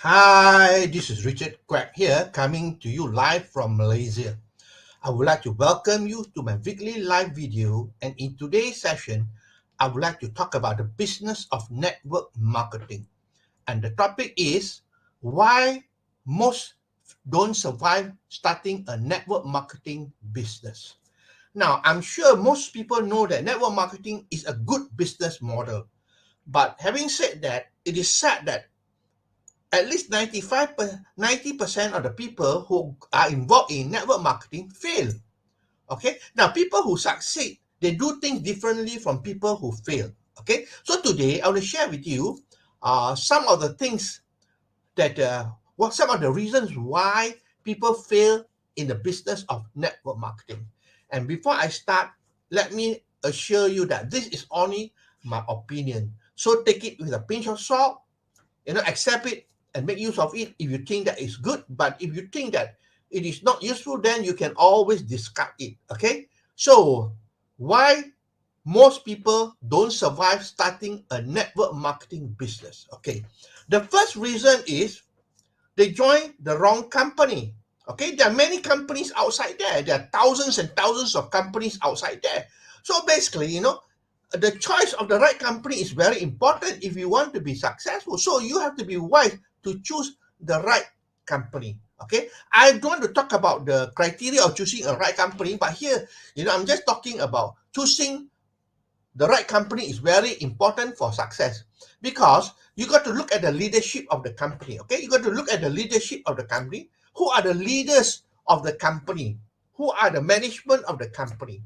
Hi, this is Richard Quack here, coming to you live from Malaysia. I would like to welcome you to my weekly live video, and in today's session, I would like to talk about the business of network marketing. And the topic is why most don't survive starting a network marketing business. Now, I'm sure most people know that network marketing is a good business model. But having said that, it is sad that at least 90% of the people who are involved in network marketing fail. Okay, now people who succeed, they do things differently from people who fail. Okay, so today I will share with you some of the things that what some of the reasons why people fail in the business of network marketing. And before I start, let me assure you that this is only my opinion, so take it with a pinch of salt. Accept it and make use of it if you think that is good. But if you think that it is not useful, then you can always discard it. Okay, so why most people don't survive starting a network marketing business? Okay, the first reason is they join the wrong company. Okay, there are many companies outside there are thousands and thousands of companies outside there. So basically, the choice of the right company is very important if you want to be successful. So you have to be wise to choose the right company. Okay, I don't want to talk about the criteria of choosing a right company, but here, I'm just talking about choosing the right company is very important for success, because you got to look at the leadership of the company. Okay, you got to look at the leadership of the company. Who are the leaders of the company? Who are the management of the company?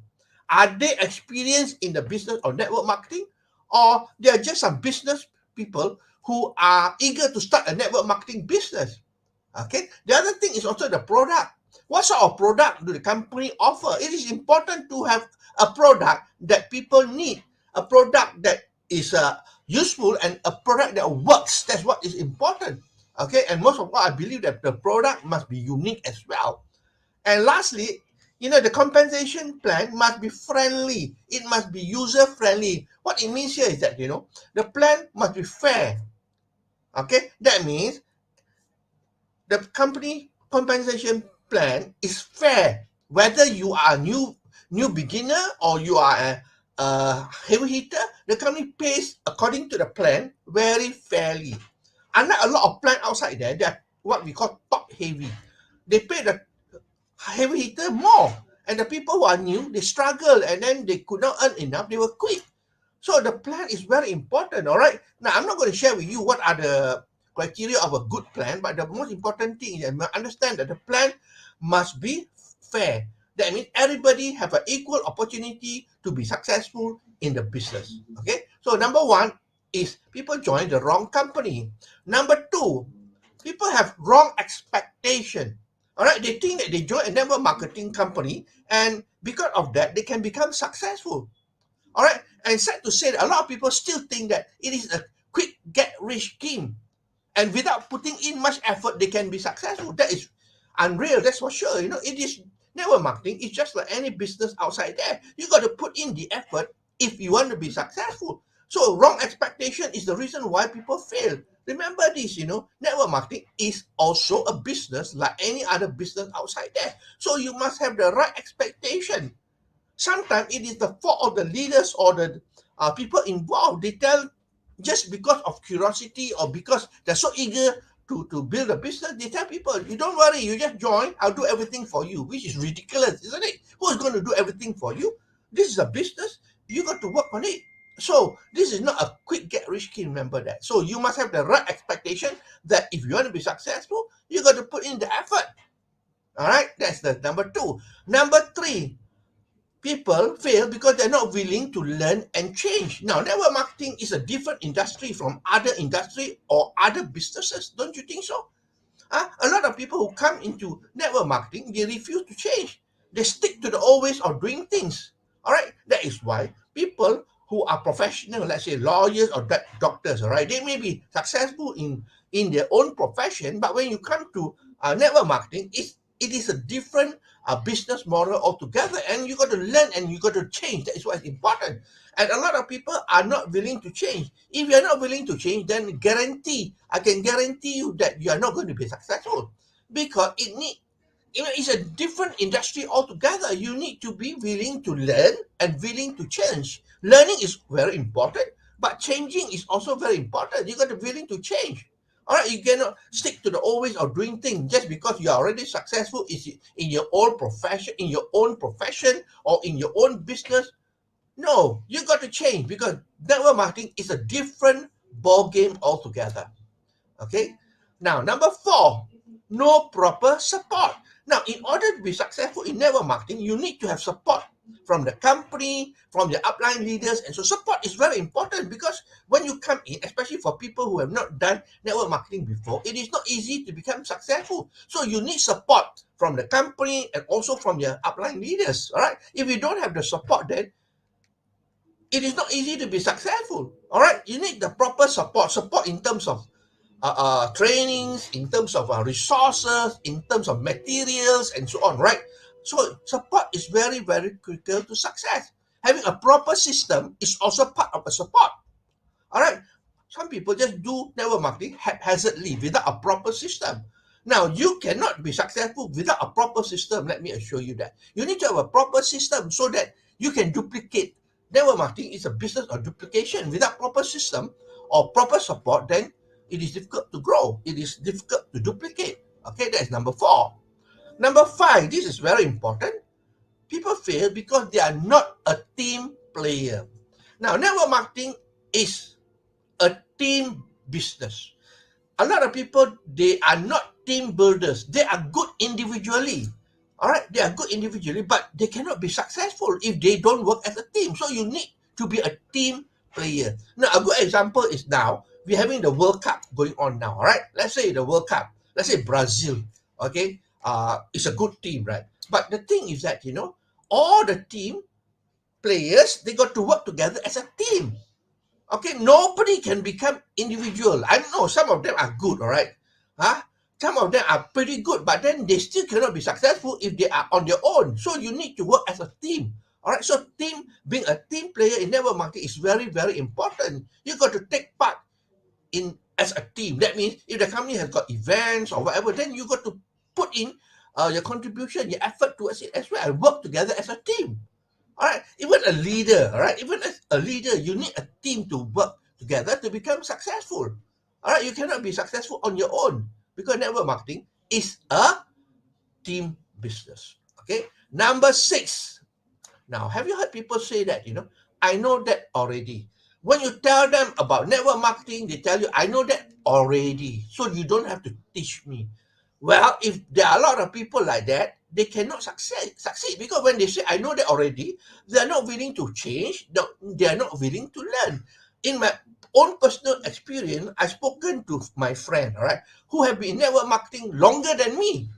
Are they experienced in the business of network marketing, or they are just some business people who are eager to start a network marketing business? Okay, the other thing is also the product. What sort of product do the company offer? It is important to have a product that people need, a product that is useful, and a product that works. That's what is important. Okay, and most of all, I believe that the product must be unique as well. And lastly, the compensation plan must be friendly. It must be user friendly. What it means here is that, the plan must be fair. Okay, that means the company compensation plan is fair, whether you are a new beginner or you are a heavy hitter. The company pays according to the plan very fairly. Unlike a lot of plan outside there, they are what we call top heavy. They pay the heavy hitter more, and the people who are new, they struggle, and then they could not earn enough, they will quit. So the plan is very important. All right. Now, I'm not going to share with you what are the criteria of a good plan, but the most important thing is that you understand that the plan must be fair. That means everybody have an equal opportunity to be successful in the business. Okay. So number one is people join the wrong company. Number two, people have wrong expectation. All right. They think that they join a network marketing company, and because of that, they can become successful. All right. And sad to say that a lot of people still think that it is a quick get rich scheme. And without putting in much effort, they can be successful. That is unreal. That's for sure. It is network marketing. It's just like any business outside there. You got to put in the effort if you want to be successful. So wrong expectation is the reason why people fail. Remember this, network marketing is also a business like any other business outside there. So you must have the right expectation. Sometimes it is the fault of the leaders or the people involved. They tell just because of curiosity or because they're so eager to build a business, they tell people, you don't worry, you just join, I'll do everything for you, which is ridiculous, isn't it? Who is going to do everything for you? This is a business. You got to work on it. So this is not a quick get rich scheme, remember that. So you must have the right expectation that if you want to be successful, you got to put in the effort. All right, that's the number two. Number three, people fail because they're not willing to learn and change. Now, network marketing is a different industry from other industry or other businesses. Don't you think so? A lot of people who come into network marketing, they refuse to change. They stick to the old ways of doing things. All right. That is why people who are professional, let's say lawyers or doctors, all right, they may be successful in their own profession, but when you come to network marketing, It is a different business model altogether, and you got to learn and you got to change. That is what's important. And a lot of people are not willing to change. If you're not willing to change, then I can guarantee you that you are not going to be successful, because it's a different industry altogether. You need to be willing to learn and willing to change. Learning is very important, but changing is also very important. You got to be willing to change. All right, you cannot stick to the old ways of doing things just because you are already successful in your own profession, or in your own business. No, you got to change, because network marketing is a different ball game altogether. Okay. Now, number 4, no proper support. Now, in order to be successful in network marketing, you need to have support from the company, from your upline leaders. And so support is very important, because when you come in, especially for people who have not done network marketing before, it is not easy to become successful. So you need support from the company and also from your upline leaders. All right. If you don't have the support, then it is not easy to be successful. All right. You need the proper support in terms of trainings, in terms of resources, in terms of materials, and so on, right? So support is very, very critical to success. Having a proper system is also part of a support. All right. Some people just do network marketing haphazardly without a proper system. Now, you cannot be successful without a proper system. Let me assure you that. You need to have a proper system so that you can duplicate. Network marketing is a business of duplication. Without proper system or proper support, then it is difficult to grow. It is difficult to duplicate. Okay, that's number 4. Number 5, this is very important. People fail because they are not a team player. Now, network marketing is a team business. A lot of people, they are not team builders. They are good individually. All right, they are good individually, but they cannot be successful if they don't work as a team. So you need to be a team player. Now, a good example is now we're having the World Cup going on now. All right, let's say the World Cup. Let's say Brazil. Okay, it's a good team, right? But the thing is that all the team players, they got to work together as a team. Okay, nobody can become individual. I know some of them are good, all right? Huh? Some of them are pretty good, but then they still cannot be successful if they are on their own. So you need to work as a team. All right. So being a team player in network marketing is very, very important. You got to take part in as a team. That means if the company has got events or whatever, then you got to put in your contribution, your effort towards it as well, and work together as a team. All right, even a leader, all right, even as a leader, you need a team to work together to become successful. All right, you cannot be successful on your own, because network marketing is a team business. Okay, number 6. Now, have you heard people say that, I know that already? When you tell them about network marketing, they tell you, I know that already, so you don't have to teach me. Well, if there are a lot of people like that, they cannot succeed, because when they say, I know that already, they are not willing to change, they are not willing to learn. In my own personal experience, I've spoken to my friend, all right, who have been in network marketing longer than me,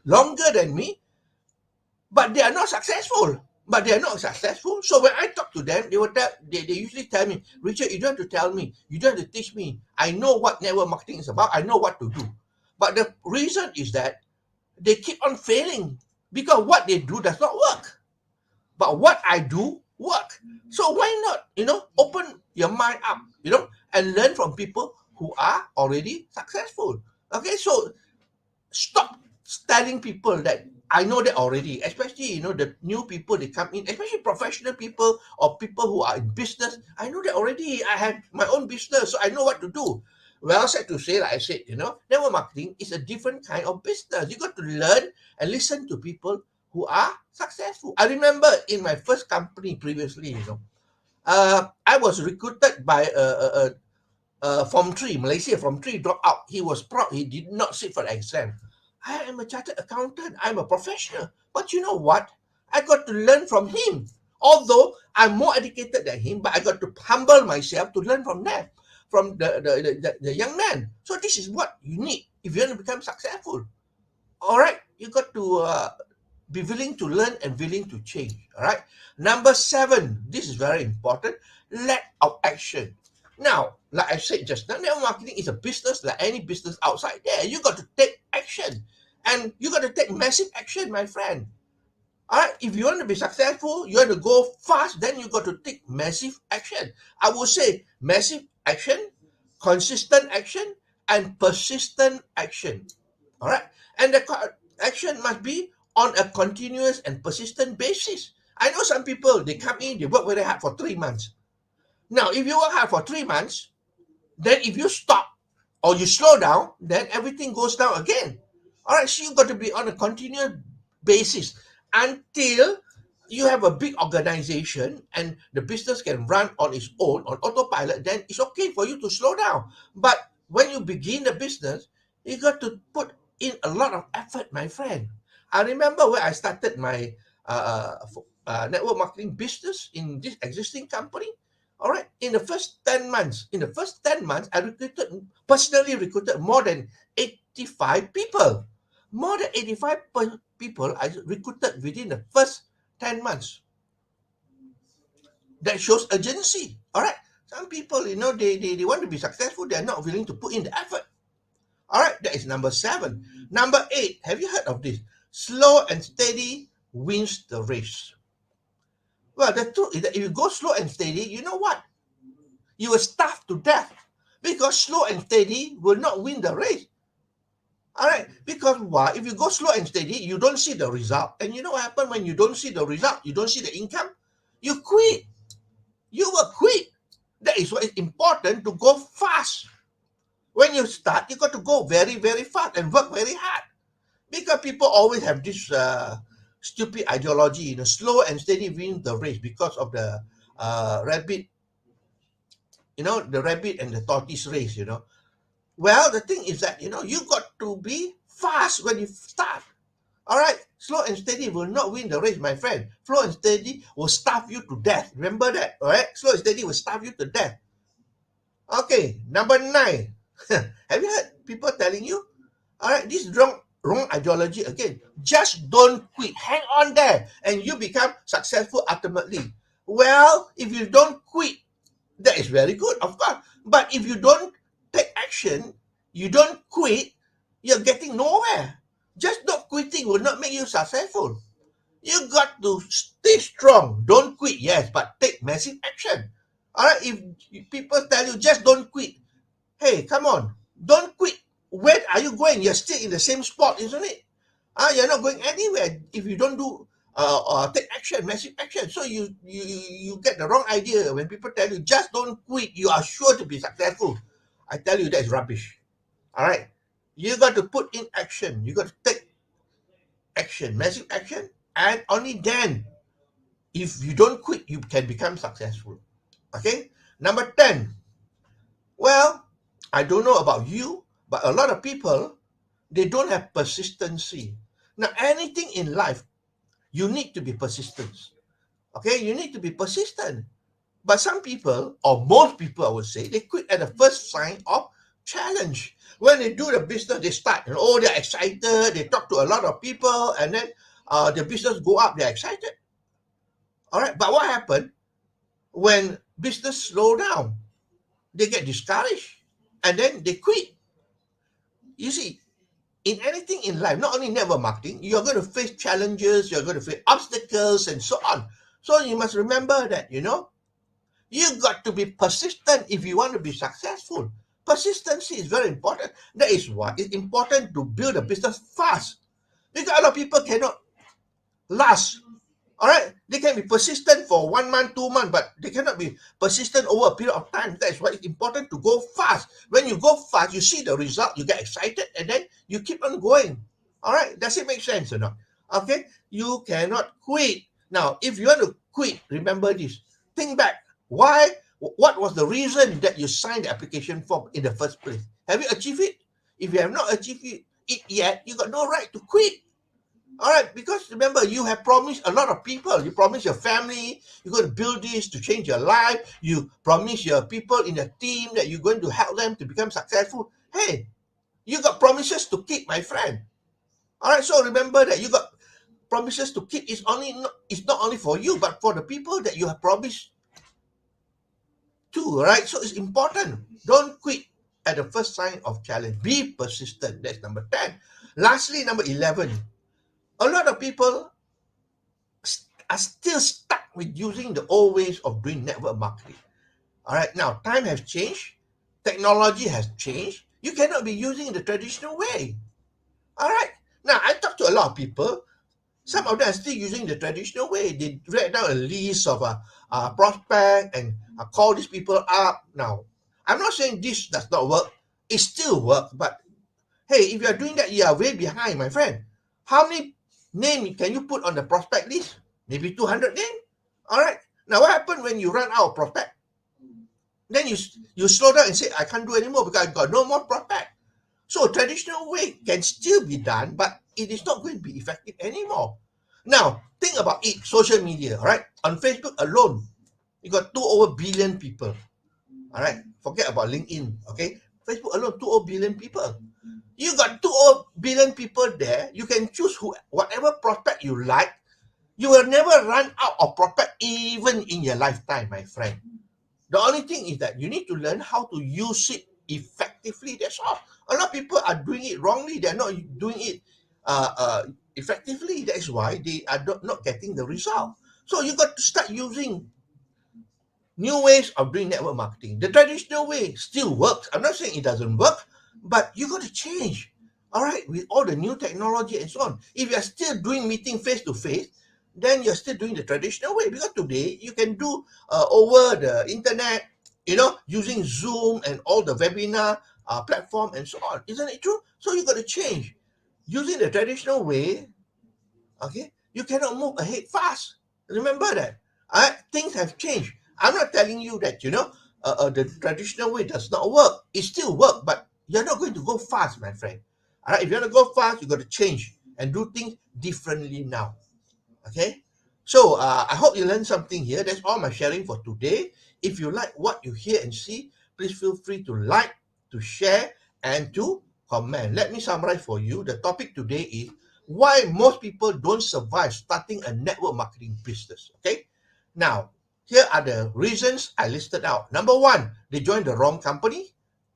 but they are not successful. So when I talk to them, they usually tell me, Richard, you don't have to tell me, you don't have to teach me. I know what network marketing is about. I know what to do. But the reason is that they keep on failing, because what they do does not work. But what I do work. So why not, open your mind up, and learn from people who are already successful. Okay, so stop telling people that I know that already, especially the new people they come in, especially professional people or people who are in business. I know that already. I have my own business, so I know what to do. Well, said to say, like I said, network marketing is a different kind of business. You got to learn and listen to people who are successful. I remember in my first company previously, I was recruited by Form 3, Malaysia Form 3 dropped out. He was proud. He did not sit for the exam. I am a chartered accountant. I'm a professional. But you know what? I got to learn from him. Although I'm more educated than him, but I got to humble myself to learn from them, from the young man. So this is what you need if you want to become successful. All right? You got to be willing to learn and willing to change. All right? Number 7, this is very important, lack of action. Now, like I said just now, network marketing is a business like any business outside there. You got to take action. And you got to take massive action, my friend. All right, if you want to be successful, you want to go fast, then you got to take massive action. I would say massive action, consistent action, and persistent action. All right, and the action must be on a continuous and persistent basis. I know some people, they come in, they work very hard for 3 months. Now, if you work hard for 3 months, then if you stop or you slow down, then everything goes down again. All right, so you got to be on a continuous basis until you have a big organization and the business can run on its own on autopilot. Then it's okay for you to slow down. But when you begin the business, you got to put in a lot of effort, my friend. I remember when I started my network marketing business in this existing company. All right, in the first 10 months, I personally recruited more than 85 people. More than 85 people I recruited within the first 10 months. That shows urgency. All right. Some people, they want to be successful. They're not willing to put in the effort. All right. That is number 7. Number 8. Have you heard of this? Slow and steady wins the race. Well, the truth is that if you go slow and steady, you know what? You will starve to death because slow and steady will not win the race. All right, because why? If you go slow and steady, you don't see the result. And you know what happens when you don't see the result? You don't see the income? You quit. You will quit. That is why it's important to go fast. When you start, you got to go very, very fast and work very hard. Because people always have this stupid ideology, slow and steady win the race because of the rabbit, the rabbit and the tortoise race. Well, the thing is that, you got to be fast when you start. All right, slow and steady will not win the race, my friend. Slow and steady will starve you to death. Remember that, all right? Slow and steady will starve you to death. Okay, number 9. Have you heard people telling you, all right, this is wrong ideology again. Just don't quit. Hang on there, and you become successful ultimately. Well, if you don't quit, that is very good, of course. But if you don't take action, you don't quit, you're getting nowhere. Just not quitting will not make you successful. You got to stay strong. Don't quit, yes, but take massive action. All right, if people tell you just don't quit, hey, come on, don't quit. Where are you going? You're still in the same spot, isn't it? You're not going anywhere if you don't do take action, massive action. So you get the wrong idea when people tell you just don't quit. You are sure to be successful. I tell you that's rubbish. All right, you got to put in action. You got to take action, massive action, and only then, if you don't quit, you can become successful. Okay, number 10. Well, I don't know about you, but a lot of people, they don't have persistency. Now, anything in life, you need to be persistent. Okay, you need to be persistent. But some people, or most people, I would say, they quit at the first sign of challenge. When they do the business, they start, they're excited, they talk to a lot of people, and then the business go up, they're excited. All right, but what happened when business slow down? They get discouraged, and then they quit. You see, in anything in life, not only network marketing, you're going to face challenges, you're going to face obstacles, and so on. So you must remember that, you got to be persistent if you want to be successful. Persistency is very important. That is why it's important to build a business fast. Because a lot of people cannot last. All right, they can be persistent for 1 month, 2 months, but they cannot be persistent over a period of time. That's why it's important to go fast. When you go fast, you see the result, you get excited, and then you keep on going. All right, does it make sense or not? Okay, you cannot quit. Now, if you want to quit, remember this. Think back. Why? What was the reason that you signed the application form in the first place? Have you achieved it? If you have not achieved it yet, you got no right to quit. All right, because remember, you have promised a lot of people. You promised your family, you're going to build this to change your life. You promise your people in your team that you're going to help them to become successful. Hey, you got promises to keep, my friend. All right, so remember that you got promises to keep. It's not only for you, but for the people that you have promised to, right? So it's important. Don't quit at the first sign of challenge. Be persistent. That's number 10. Lastly, number 11. A lot of people are still stuck with using the old ways of doing network marketing. All right, now time has changed, technology has changed. You cannot be using the traditional way. All right, now I talk to a lot of people. Some of them are still using the traditional way. They write down a list of prospect and call these people up. Now, I'm not saying this does not work. It still works, but hey, if you are doing that, you are way behind, my friend. How many names can you put on the prospect list? Maybe 200 names. All right. Now, what happens when you run out of prospect? Then you slow down and say, I can't do anymore because I've got no more prospect. So traditional way can still be done, but it is not going to be effective anymore. Now, think about it, social media, all right? On Facebook alone, you got 2 billion people, all right? Forget about LinkedIn, okay? Facebook alone, 2 billion people. You got 2 billion people there. You can choose whatever prospect you like. You will never run out of prospect even in your lifetime, my friend. The only thing is that you need to learn how to use it effectively. That's all. A lot of people are doing it wrongly. They're not doing it effectively. That is why they are not getting the result. So you got to start using new ways of doing network marketing. The traditional way still works. I'm not saying it doesn't work, but you got to change. All right, with all the new technology and so on. If you're still doing meeting face to face, then you're still doing the traditional way, because today you can do over the internet, using Zoom and all the webinar platform and so on. Isn't it true? So you got to change. Using the traditional way, okay, you cannot move ahead fast. Remember that. Things have changed. I'm not telling you that, the traditional way does not work. It still works, but you're not going to go fast, my friend. All right, if you want to go fast, you got to change and do things differently now. Okay, so I hope you learned something here. That's all my sharing for today. If you like what you hear and see, please feel free to like, to share, and to comment. Let me summarize for you. The topic today is why most people don't survive starting a network marketing business. Okay, now here are the reasons I listed out. Number 1, they joined the wrong company.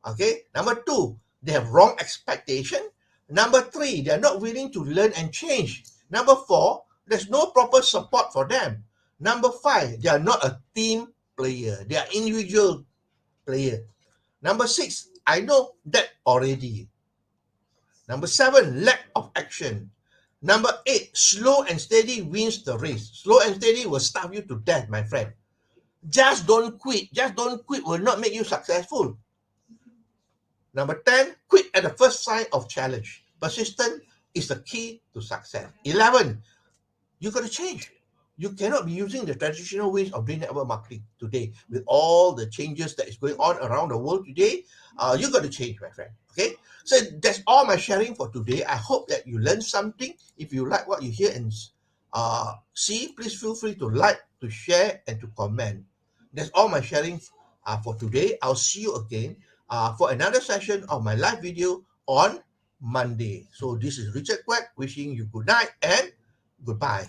Okay, number 2, they have wrong expectation. Number 3, they're not willing to learn and change. Number 4, there's no proper support for them. Number 5, they are not a team player. They are individual player. Number 6, I know that already. Number 7, lack of action. Number 8, slow and steady wins the race. Slow and steady will starve you to death, my friend. Just don't quit. Just don't quit will not make you successful. Number 10, quit at the first sign of challenge. Persistence is the key to success. 11, you got to change. You cannot be using the traditional ways of doing network marketing today with all the changes that is going on around the world today. You got to change, my friend. Okay, so that's all my sharing for today. I hope that you learned something. If you like what you hear and see, please feel free to like, to share, and to comment. That's all my sharing for today. I'll see you again for another session of my live video on Monday. So this is Richard Quack wishing you good night and goodbye.